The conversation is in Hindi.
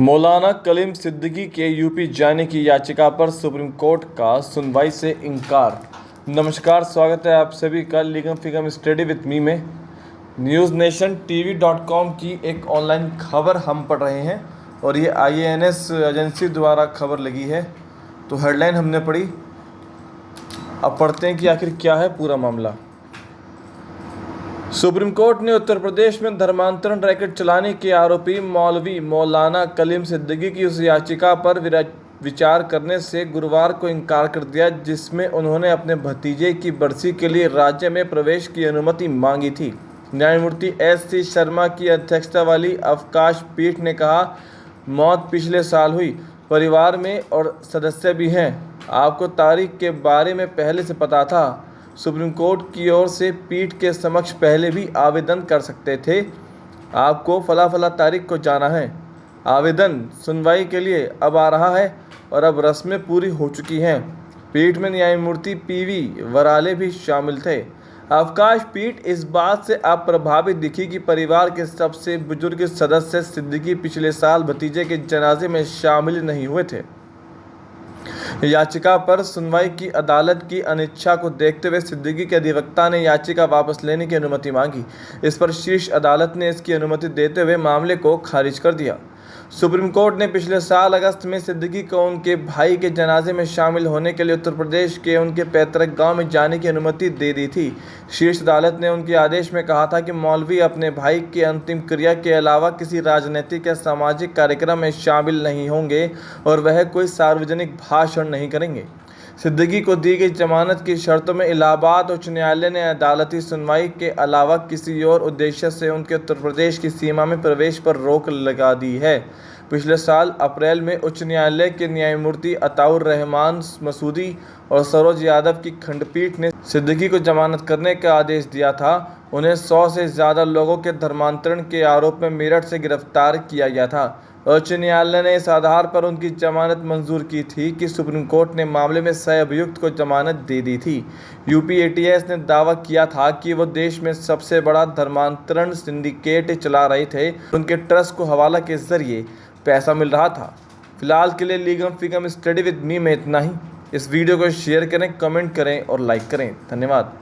मौलाना कलीम सिद्दीकी के यूपी जाने की याचिका पर सुप्रीम कोर्ट का सुनवाई से इनकार। नमस्कार, स्वागत है आप सभी का लीगम फिगम स्टडी विद मी में। न्यूज़ नेशन TV.com की एक ऑनलाइन खबर हम पढ़ रहे हैं और ये IANS एजेंसी द्वारा खबर लगी है। तो हेडलाइन हमने पढ़ी, अब पढ़ते हैं कि आखिर क्या है पूरा मामला। सुप्रीम कोर्ट ने उत्तर प्रदेश में धर्मांतरण रैकेट चलाने के आरोपी मौलवी मौलाना कलीम सिद्दीकी की उस याचिका पर विचार करने से गुरुवार को इनकार कर दिया जिसमें उन्होंने अपने भतीजे की बरसी के लिए राज्य में प्रवेश की अनुमति मांगी थी। न्यायमूर्ति SC शर्मा की अध्यक्षता वाली अवकाश पीठ ने कहा, मौत पिछले साल हुई, परिवार में और सदस्य भी हैं। आपको तारीख के बारे में पहले से पता था। सुप्रीम कोर्ट की ओर से पीठ के समक्ष पहले भी आवेदन कर सकते थे। आपको फला तारीख को जाना है। आवेदन सुनवाई के लिए अब आ रहा है और अब रस्में पूरी हो चुकी हैं। पीठ में न्यायमूर्ति PV वराले भी शामिल थे। अवकाश पीठ इस बात से अप्रभावित दिखी कि परिवार के सबसे बुजुर्ग सदस्य सिद्दीकी पिछले साल भतीजे के जनाजे में शामिल नहीं हुए थे। याचिका पर सुनवाई की अदालत की अनिच्छा को देखते हुए सिद्दीकी के अधिवक्ता ने याचिका वापस लेने की अनुमति मांगी। इस पर शीर्ष अदालत ने इसकी अनुमति देते हुए मामले को खारिज कर दिया। सुप्रीम कोर्ट ने पिछले साल अगस्त में सिद्दीकी को उनके भाई के जनाजे में शामिल होने के लिए उत्तर प्रदेश के उनके पैतृक गांव में जाने की अनुमति दे दी थी। शीर्ष अदालत ने उनके आदेश में कहा था कि मौलवी अपने भाई के अंतिम क्रिया के अलावा किसी राजनीतिक या सामाजिक कार्यक्रम में शामिल नहीं होंगे और वह कोई सार्वजनिक भाषण नहीं करेंगे। सिद्दीकी को दी गई जमानत की शर्तों में इलाहाबाद उच्च न्यायालय ने अदालती सुनवाई के अलावा किसी और उद्देश्य से उनके उत्तर प्रदेश की सीमा में प्रवेश पर रोक लगा दी है। पिछले साल अप्रैल में उच्च न्यायालय के न्यायमूर्ति अताउर रहमान मसूदी और सरोज यादव की खंडपीठ ने सिद्दीकी को जमानत करने का आदेश दिया था। उन्हें 100 से ज़्यादा लोगों के धर्मांतरण के आरोप में मेरठ से गिरफ्तार किया गया था। उच्च न्यायालय ने इस आधार पर उनकी जमानत मंजूर की थी कि सुप्रीम कोर्ट ने मामले में 6 अभियुक्त को जमानत दे दी थी। यूपी ATS ने दावा किया था कि वो देश में सबसे बड़ा धर्मांतरण सिंडिकेट चला रहे थे। उनके ट्रस्ट को हवाला के जरिए पैसा मिल रहा था। फिलहाल के लिए लीगम फिगम स्टडी विद मी में इतना ही। इस वीडियो को शेयर करें, कमेंट करें और लाइक करें। धन्यवाद।